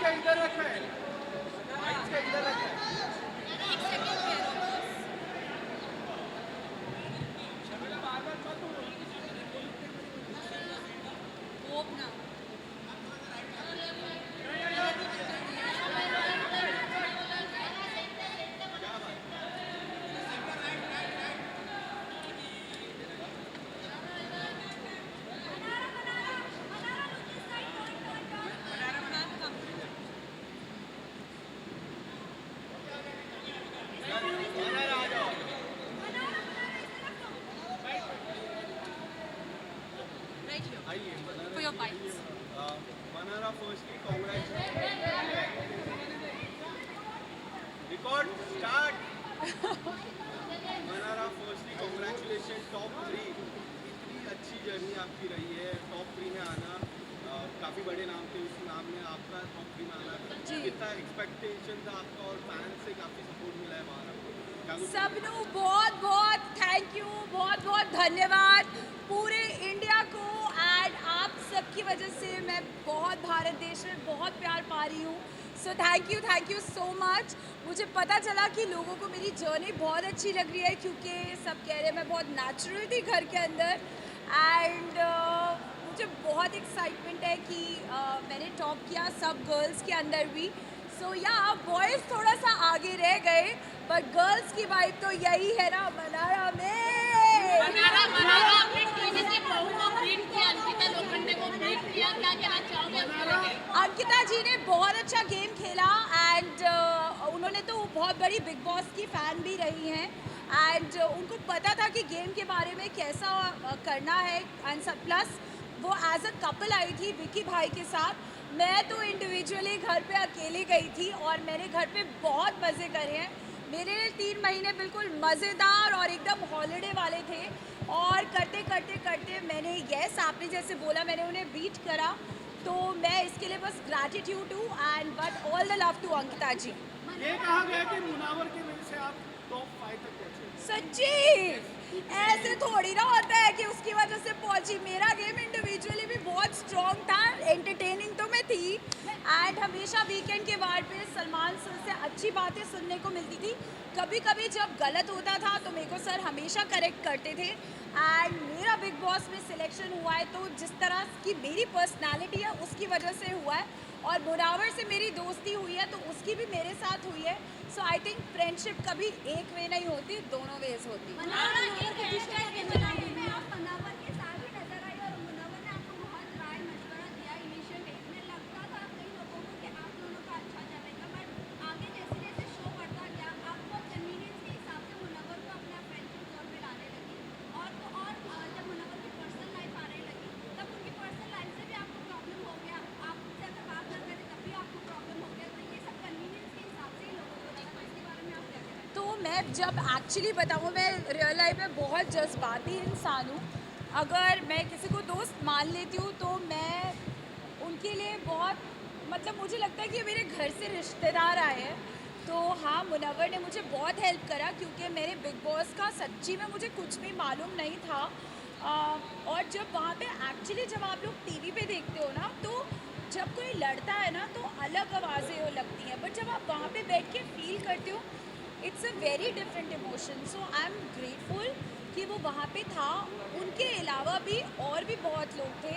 का इधर रखा है, माइक का इधर रखा है। For your bites. Manara, firstly, congratulations. Record, start. Manara, firstly, congratulations, top 3. इतनी अच्छी जर्नी आपकी रही है, टॉप 3 में आना, काफ़ी बड़े नाम थे, उस नाम में आपका टॉप 3 में आना, कितना एक्सपेक्टेशन था आपका और फैन से काफ़ी सपोर्ट मिला है बाहर आपको? सबनू बहुत बहुत थैंक यू, बहुत बहुत धन्यवाद पूरे इंडिया को। एंड आप सबकी वजह से मैं बहुत भारत देश में बहुत प्यार पा रही हूँ। So thank you so much. मुझे पता चला कि लोगों को मेरी जर्नी बहुत अच्छी लग रही है, क्योंकि सब कह रहे हैं मैं बहुत नेचुरल थी घर के अंदर। एंड मुझे बहुत एक्साइटमेंट है कि मैंने टॉप किया सब गर्ल्स के अंदर भी। सो या बॉयज़ थोड़ा सा आगे रह गए, बट गर्ल्स की वाइब तो यही है ना मनारा में। अंकिता जी ने बहुत अच्छा गेम खेला एंड उन्होंने तो बहुत बड़ी बिग बॉस की फ़ैन भी रही हैं एंड उनको पता था कि गेम के बारे में कैसा करना है। एंड प्लस वो एज अ कपल आई थी विकी भाई के साथ। मैं तो इंडिविजुअली घर पे अकेली गई थी और मैंने घर पे बहुत मज़े करे हैं। मेरे 3 महीने बिल्कुल मज़ेदार और एकदम हॉलिडे वाले थे। और करते करते करते मैंने यस आपने जैसे बोला मैंने उन्हें बीट करा, तो मैं इसके लिए बस ग्रैटिट्यूड हूँ and but all the love to Ankita ji. ये कहा गया कि मुनावर की वजह से आप टॉप 5 तक पहुंचे। सच्ची ऐसे थोड़ी ना होता है कि उसकी वजह से पहुंची। मेरा गेम इंडिविजुअली भी बहुत स्ट्रॉन्ग था, एंटरटेनिंग तो मैं थी एंड हमेशा वीकेंड के वार पे सलमान सर से अच्छी बातें सुनने को मिलती थी। कभी कभी जब गलत होता था तो मेरे को सर हमेशा करेक्ट करते थे एंड मेरा बिग बॉस में सिलेक्शन हुआ है तो जिस तरह की मेरी पर्सनालिटी है उसकी वजह से हुआ है। और मुनावर से मेरी दोस्ती हुई है तो उसकी भी मेरे साथ हुई है। सो आई थिंक फ्रेंडशिप कभी एक वे नहीं होती, दोनों वेज होती। तो मैं जब एक्चुअली बताऊँ, मैं रियल लाइफ में बहुत जज्बाती इंसान हूँ। अगर मैं किसी को दोस्त मान लेती हूँ तो मैं उनके लिए बहुत मतलब मुझे लगता है कि मेरे घर से रिश्तेदार आए हैं। तो हाँ, मुनव्वर ने मुझे बहुत हेल्प करा क्योंकि मेरे बिग बॉस का सच्ची में मुझे कुछ भी मालूम नहीं था। और जब वहाँ पे एक्चुअली जब आप लोग टीवी पे देखते हो ना, तो जब कोई लड़ता है ना तो अलग आवाज़ें वो लगती हैं, बट जब आप वहाँ पे बैठ के फील करते हो it's a very different emotion. So I am grateful कि वो वहाँ पे था। उनके अलावा भी और भी बहुत लोग थे।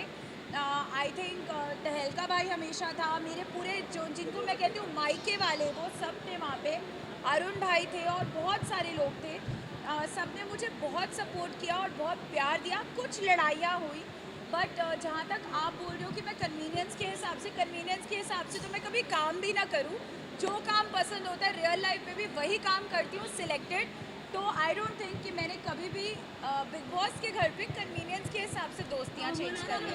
आई थिंक तहलका भाई हमेशा था। मेरे पूरे जो जिनको मैं कहती हूँ मायके वाले वो सब थे वहाँ पे। अरुण भाई थे और बहुत सारे लोग थे। सब ने मुझे बहुत सपोर्ट किया और बहुत प्यार दिया। कुछ लड़ाइयाँ हुई बट जहाँ तक आप बोल रहे हो कि मैं कन्वीनियंस के हिसाब से तो मैं कभी काम भी ना करूँ। जो काम पसंद होता है रियल लाइफ में भी वही काम करती हूँ सिलेक्टेड। तो आई डोंट थिंक कि मैंने कभी भी बिग बॉस के घर पे कन्वीनियंस के हिसाब से दोस्तियाँ चेंज कर ली।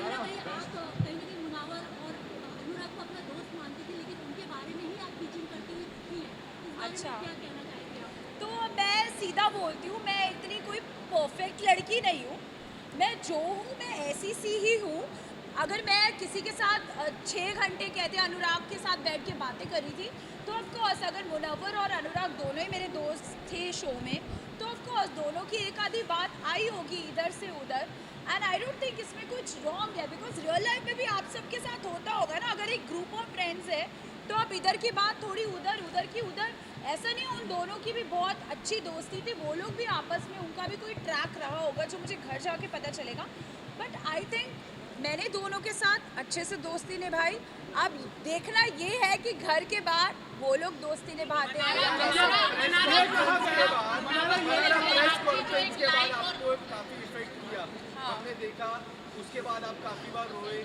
अच्छा, तो मैं सीधा बोलती हूँ, मैं इतनी कोई परफेक्ट लड़की नहीं हूँ। मैं जो हूँ मैं ऐसी सी ही हूँ। अगर मैं किसी के साथ 6 घंटे कहते हैं अनुराग के साथ बैठ के बातें करी थी, तो ऑफकोर्स अगर मुनव्वर और अनुराग दोनों ही मेरे दोस्त थे शो में, तो ऑफकोर्स दोनों की एक आधी बात आई होगी इधर से उधर। एंड आई डोंट थिंक इसमें कुछ रॉन्ग है, बिकॉज रियल लाइफ में भी आप सबके साथ होता होगा ना। अगर एक ग्रुप ऑफ फ्रेंड्स है तो अब इधर की बात थोड़ी उधर, उधर की उधर, ऐसा नहीं, उन दोनों की भी बहुत अच्छी दोस्ती थी, वो लोग भी आपस में, उनका भी कोई ट्रैक रहा होगा जो मुझे घर जाके पता चलेगा। बट आई थिंक मैंने दोनों के साथ अच्छे से दोस्ती निभाई। अब देखना ये है कि घर के बाहर वो लोग दोस्ती निभाते हैं या कैसे। प्रेस कॉन्फ्रेंस के बाद आपको काफी इफेक्ट किया, हमने देखा, उसके बाद आप काफी बार रोए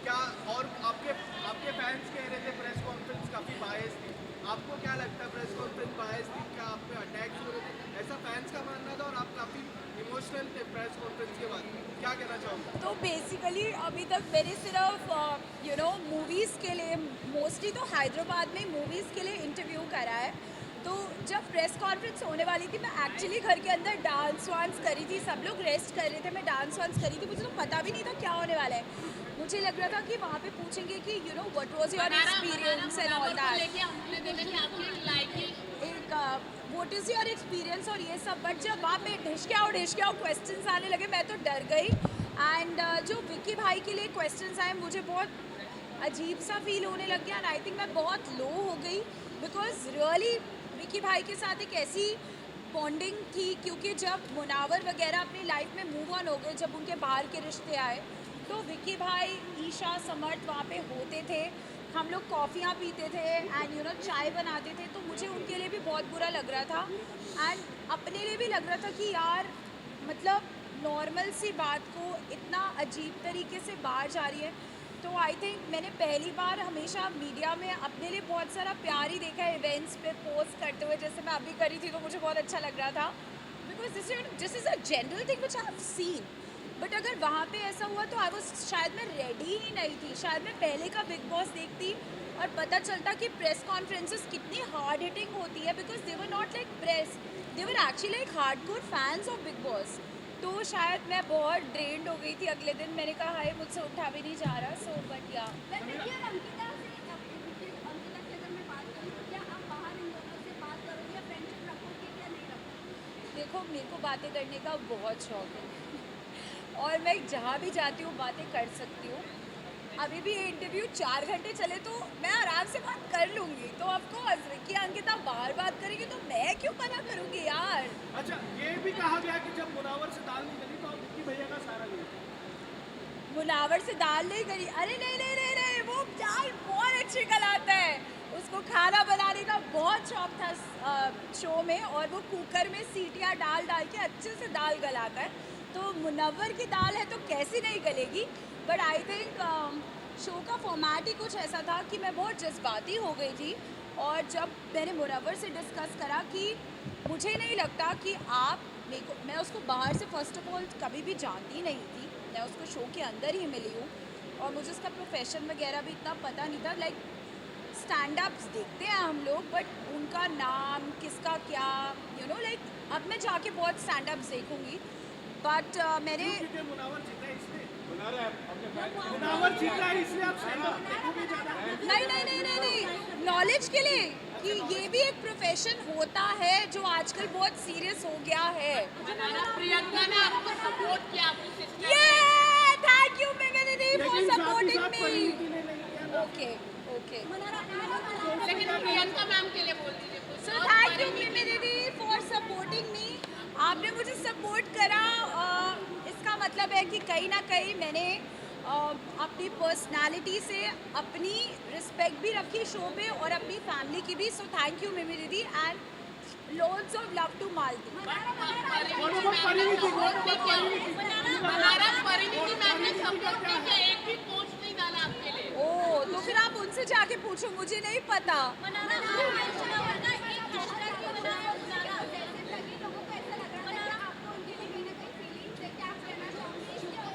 क्या, और आपके आपके फैंस कह रहे थे प्रेस कॉन्फ्रेंस काफी बायस थी, आपको क्या लगता है प्रेस कॉन्फ्रेंस बायस थी, क्या आप पे अटैक्स हो रहे थे, ऐसा फैंस का मानना था और आप काफी इमोशनल थे प्रेस कॉन्फ्रेंस के बाद, क्या कहना चाहोगे? तो बेसिकली अभी तक मैंने सिर्फ मूवीज़ के लिए, मोस्टली तो हैदराबाद में मूवीज़ के लिए इंटरव्यू करा है। तो जब प्रेस कॉन्फ्रेंस होने वाली थी, मैं एक्चुअली घर के अंदर डांस वांस करी थी, सब लोग रेस्ट कर रहे थे, मैं डांस वांस करी थी, मुझे तो पता भी नहीं था क्या होने वाला है। मुझे लग रहा था कि वहाँ पे पूछेंगे कि what was your experience and all that, एक व्हाट इज़ योर एक्सपीरियंस और ये सब। बट जब वहाँ पे ढिशक्याओ क्वेश्चंस आने लगे, मैं तो डर गई। एंड जो विक्की भाई के लिए क्वेश्चंस आए, मुझे बहुत अजीब सा फील होने लग गया, एंड आई थिंक मैं बहुत लो हो गई, बिकॉज रियली विक्की भाई के साथ एक ऐसी बॉन्डिंग थी, क्योंकि जब मुनावर वगैरह अपनी लाइफ में मूव ऑन हो गए, जब उनके बाहर के रिश्ते आए, तो विक्की भाई, ईशा, समर्थ वहाँ पे होते थे, हम लोग कॉफ़ियाँ पीते थे एंड चाय बनाते थे, तो मुझे उनके लिए भी बहुत बुरा लग रहा था एंड अपने लिए भी लग रहा था कि यार मतलब नॉर्मल सी बात को इतना अजीब तरीके से बाहर जा रही है। तो आई थिंक मैंने पहली बार हमेशा मीडिया में अपने लिए बहुत सारा प्यार ही देखा है, इवेंट्स पे पोस्ट करते हुए, जैसे मैं अभी करी थी, तो मुझे बहुत अच्छा लग रहा था, because this is a general thing which I have seen. But अगर वहाँ पे ऐसा हुआ तो आई वाज, शायद मैं रेडी ही नहीं थी, शायद मैं पहले का बिग बॉस देखती और पता चलता कि प्रेस कॉन्फ्रेंसेस कितनी हार्ड हिटिंग होती है, because they were not like press, they were actually like hardcore fans of big boss. तो शायद मैं बहुत ड्रेन्ड हो गई थी अगले दिन, मैंने कहा हाय मुझसे उठा भी नहीं जा रहा। सो बट या देखो, मेरे को बातें करने का बहुत शौक है और मैं जहाँ भी जाती हूँ बातें कर सकती हूँ। अभी भी ये इंटरव्यू 4 घंटे चले तो मैं आराम से बात कर लूँगी, तो ऑफकोर्स विक्की अंकिता बार बात करेंगे तो मैं क्यों मना करूँगी यार। अच्छा, ये भी कहा गया कि जब मुनावर से दाल नहीं गली तो आप विक्की भैया का सहारा लिए, मुनावर से दाल नहीं करी, अरे नहीं नहीं नहीं नहीं, वो दाल बहुत अच्छी गलाता है, उसको खाना बनाने का बहुत शौक था शो में, और वो कुकर में सीटियाँ डाल डाल के अच्छे से दाल गलाता है। तो मुनव्वर की दाल है तो कैसी नहीं गलेगी। बट आई थिंक शो का फॉर्मेट ही कुछ ऐसा था कि मैं बहुत जज्बाती हो गई थी, और जब मैंने मुनव्वर से डिस्कस करा कि मुझे नहीं लगता कि आप मेरे को, मैं उसको बाहर से फर्स्ट ऑफ ऑल कभी भी जानती नहीं थी, मैं उसको शो के अंदर ही मिली हूँ और मुझे उसका प्रोफेशन वगैरह भी इतना पता नहीं था। लाइक स्टैंड अप्स देखते हैं हम लोग, बट उनका नाम किसका क्या लाइक अब मैं जाके बहुत स्टैंड अप्स देखूंगी। बट मैंने मुनावर जीता है इसलिए, मुनावर जीता है इसलिए आप stand up देखोगे ज़्यादा? नहीं नहीं नहीं नहीं नहीं, नॉलेज के लिए कि ये भी एक प्रोफेशन होता है जो आजकल बहुत सीरियस हो गया है। प्रियंका ने आपको सपोर्ट किया, आपकी सिस्टर ये थैंक यू मिमी दीदी फॉर लेकिन साथ ही सपोर्टिंग साथ मी। परिणीति ने नहीं किया ना। ओके ओके, लेकिन प्रियंका मैम के लिए बोल दीजिए कुछ। सो थैंक यू मिमी दीदी फॉर सपोर्टिंग मी। आपने मुझे सपोर्ट करा, इसका मतलब है कि कहीं ना कहीं मैंने अपनी पर्सनालिटी से अपनी रिस्पेक्ट भी रखी शो पे और अपनी फैमिली की भी। सो थैंक यू मिमी दीदी and loads of love to Malti. Parineeti ma'am ने सपोर्ट नहीं किया, एक भी पोस्ट नहीं डाला आपके लिए। ओ तो फिर आप उनसे जाके पूछो, मुझे नहीं पता।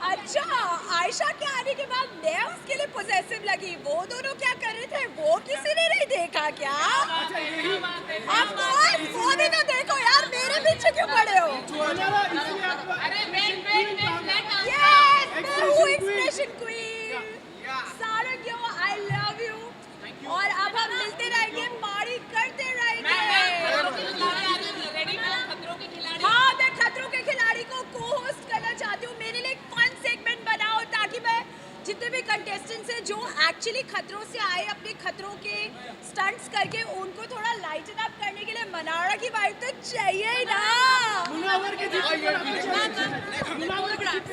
अच्छा, आयशा के आने के बाद मैं उसके लिए पोजेसिव लगी, वो दोनों क्या कर रहे थे वो किसी ने नहीं देखा क्या? अच्छा, यही वो भी तो देखो यार, मेरे पीछे क्यों पड़े हो? इसलिए आप अरे वेट लेट Yes, मैं हूँ एक्सप्रेशन क्वीन। या सारंग यो, I love you। और अब हम मिलते रहेंगे, पार्टी करते रहेंगे। रेडी हो खतरों के खिलाड़ी? हाँ, मैं खतरों के खिलाड़ी को को-होस्ट करना चाहती हूँ। मेरे लिए एक फन सेगमेंट बनाओ ताकि मैं जितने भी कंटेस्टेंट्स हैं जो एक्चुअली खतरों से आए, अपने खतरों के स्टंट्स करके उनको थोड़ा लाइटन अप करने के लिए मनाड़ा की वाइब तो चाहिए ही ना। मुनावर के जीतने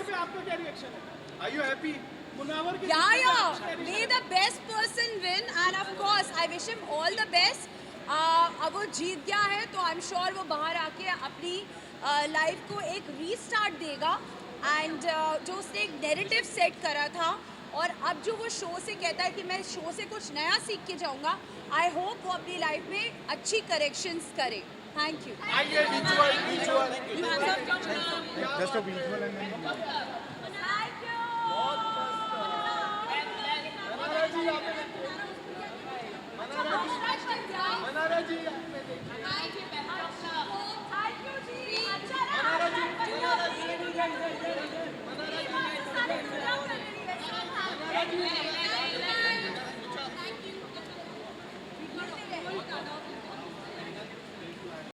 पे आपका क्या रिएक्शन है? Are you happy? मुनावर के Yeah. May the best person win and of course I wish him all the best. अब वो जीत गया है तो आई एम श्योर वो बाहर आके अपनी लाइफ को एक रीस्टार्ट देगा एंड जो उसने एक नैरेटिव सेट करा था और अब जो वो शो से कहता है कि मैं शो से कुछ नया सीख के जाऊंगा, आई होप वो अपनी लाइफ में अच्छी करेक्शंस करे। Thank you. आइए visual You have some Just a visual and then